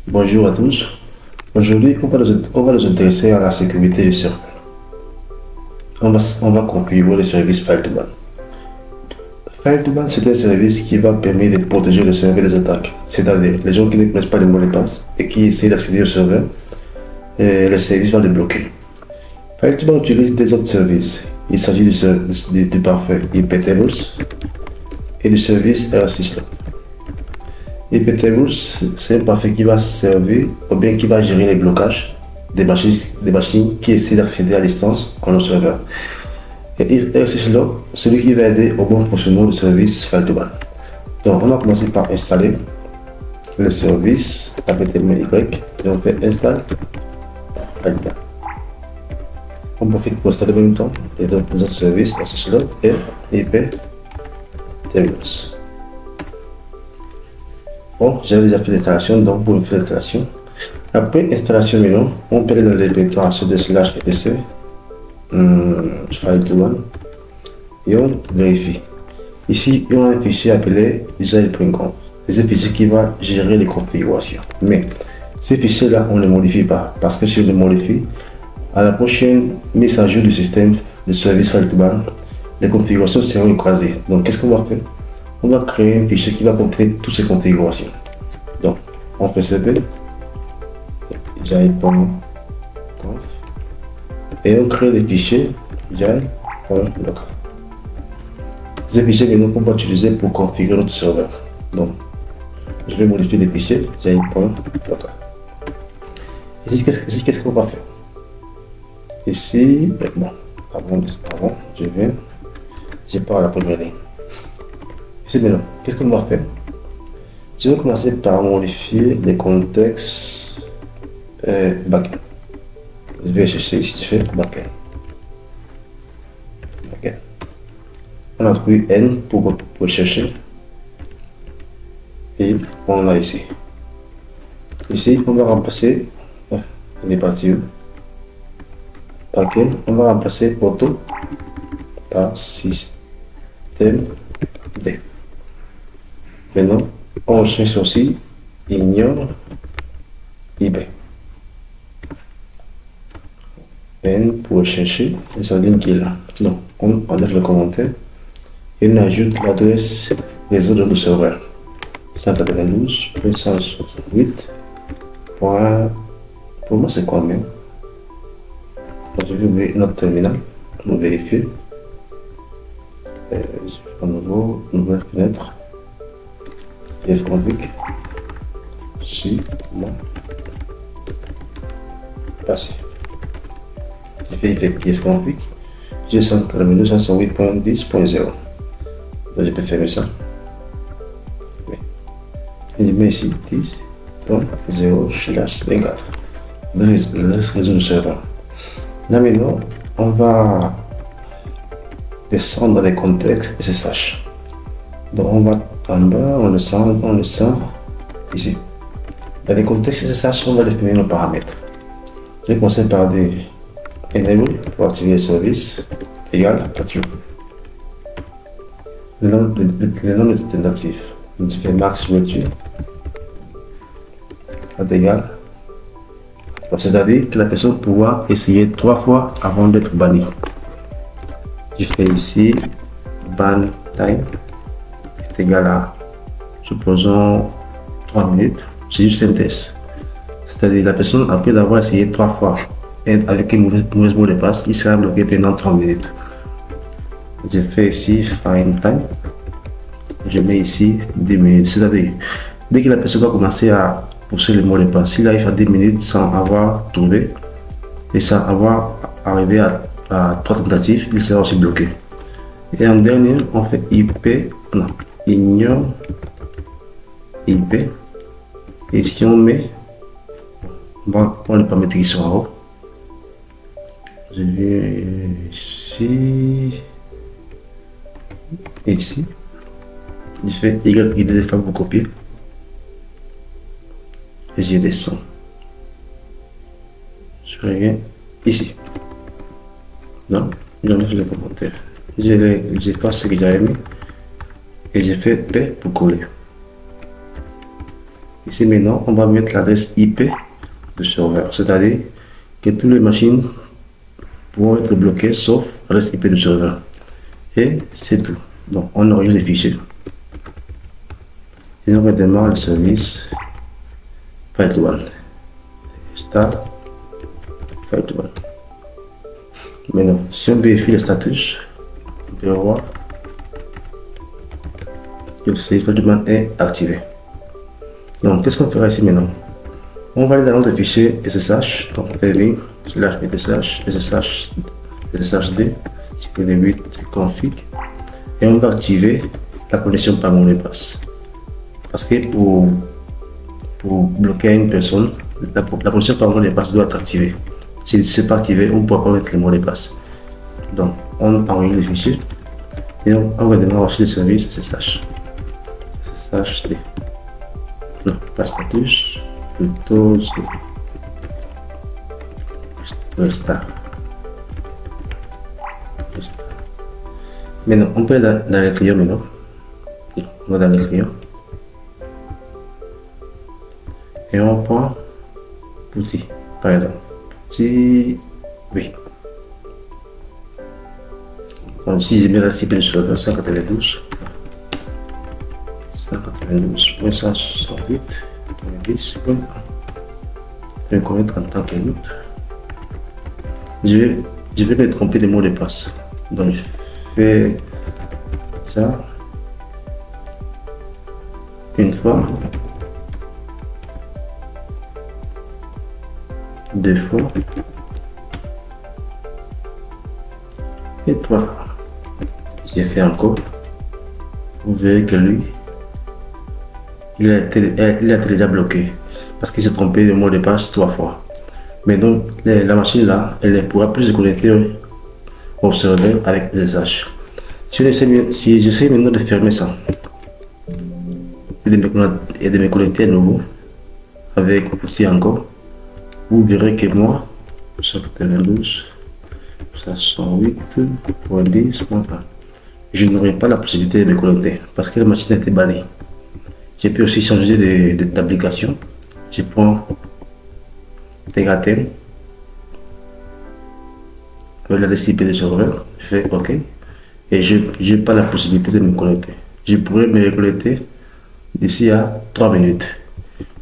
Bonjour à tous. Aujourd'hui, on va nous intéresser à la sécurité du serveur. On va configurer le service File2ban. File2ban, c'est un service qui va permettre de protéger le serveur des attaques. C'est-à-dire, les gens qui ne connaissent pas le mot de passe et qui essaient d'accéder au serveur, le service va les bloquer. File2ban utilise des autres services. Il s'agit du parfait iptables et du service RSysLog. iptables, c'est un parfait qui va servir ou bien qui va gérer les blocages des machines qui essaient d'accéder à distance à nos serveurs. Et RSysLog, celui qui va aider au bon fonctionnement du service File2ban. Donc, on va commencer par installer le service avec y et on fait install File2ban. On profite pour installer en même temps les autres services RSysLog et iptables. Bon, j'ai déjà fait l'installation, donc pour faire l'installation. Après installation maintenant, on peut aller dans les répertoires cd/etc File2ban et on vérifie. Ici, on a un fichier appelé user.conf. C'est un fichier qui va gérer les configurations. Mais ces fichiers-là, on ne les modifie pas parce que si on les modifie, à la prochaine mise à jour du système de service File2ban, les configurations seront écrasées. Donc, qu'est-ce qu'on va faire? On va créer un fichier qui va contenir toutes ces configurations. Donc, on fait cp jai.conf et on crée les fichiers jai.local. Ces fichiers maintenant qu'on va utiliser pour configurer notre serveur. Donc, je vais modifier les fichiers jai.local. Ici, qu'est-ce qu'on va faire? Ici, bon, avant, je pars à la première ligne. Ici maintenant, qu'est-ce qu'on va faire? Je vais commencer par modifier les contextes backend. Je vais chercher ici, je fais backend. On a trouvé N pour chercher. Et on l'a ici. Ici, on va remplacer. Il est parti où? Backend, on va remplacer Porto par système D. Maintenant, on cherche aussi ignore ib. N pour chercher, et ça ligne qui est là. Donc, on enlève le commentaire et on ajoute l'adresse réseau de notre serveur. 192.168. Pour moi, c'est quoi même? Je vais ouvrir notre terminal pour vérifier. Je fais un nouvelle fenêtre. Fconfig. Si, bon. Passé. J'ai fait fconfig. J'ai 142.168.10.0. Donc je peux fermer ça. Oui. Et je mets ici 10.0/24. Le réseau du serveur. Là maintenant, on va descendre dans les contextes SSH. Donc on va en bas, on descend ici. Dans les contextes SSH, on va définir nos paramètres. Je vais commencer par des enable pour activer le service égal à true. Le nom est tentatif. Je fais max return égal. C'est-à-dire que la personne pourra essayer 3 fois avant d'être banni. Je fais ici ban time est égal à, supposons, 3 minutes. C'est juste un test. C'est-à-dire la personne, après d'avoir essayé 3 fois et avec un mauvais mot de passe, il sera bloqué pendant 3 minutes. Je fais ici find time. Je mets ici 10 minutes. C'est-à-dire, dès que la personne va commencer à pousser le mot de passe, s'il arrive à 10 minutes sans avoir trouvé et sans avoir arrivé à 3 tentatives, il sera aussi bloqué. Et en dernier, on fait ignore IP. Et si on met, on ne pas mettre qu'ils sont en haut. Je vais ici et ici. Je fais Y fois pour copier. Et je descends. Je reviens ici. Non, j'enlève les commentaires. J'efface ce que j'avais mis et j'ai fait P pour coller. Ici maintenant, on va mettre l'adresse IP du serveur, c'est-à-dire que toutes les machines pourront être bloquées sauf l'adresse IP du serveur. Et c'est tout. Donc on enregistre les fichiers. Et on redémarre le service File1. Start File1. Maintenant, si on vérifie le status, on peut voir que le service File1 est activé. Donc, qu'est-ce qu'on fera ici maintenant? On va aller dans notre fichier SSH, donc on fait vim /sshd config et on va activer la connexion par mot de passe. Parce que pour bloquer une personne, la connexion par mot de passe doit être activée. Si ce n'est pas activé, on ne pourra pas mettre le mot de passe. Donc, on enregistre les fichiers et on va démarrer le service SSHD. Non, pas status, plutôt restart. Maintenant, on peut aller dans les clients maintenant. On va dans les clients. Et on prend petit, par exemple. Petit, oui. Donc, si j'ai mis la cible sur le 192.168.10.1. Je vais connaître en tant que route. Je vais me tromper les mots de passe. Donc je fais ça une fois, deux fois et trois fois. J'ai fait encore. Vous verrez que lui, il a été déjà bloqué parce qu'il s'est trompé de mot de passe trois fois. Mais donc la machine là, elle ne pourra plus se connecter au serveur avec SSH. Si j'essaie maintenant de fermer ça et de me connecter à nouveau avec l'outil encore, vous verrez que moi 192.168.10.1, je n'aurai pas la possibilité de me connecter parce que la machine a été bannie. J'ai pu aussi changer d'application. Je prends Tegatem avec la IP de serveur, je fais OK et je n'ai pas la possibilité de me connecter. Je pourrais me connecter d'ici à 3 minutes.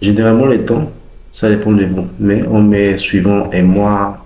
Généralement, le temps, ça dépend de vous, mais on met suivant un mois,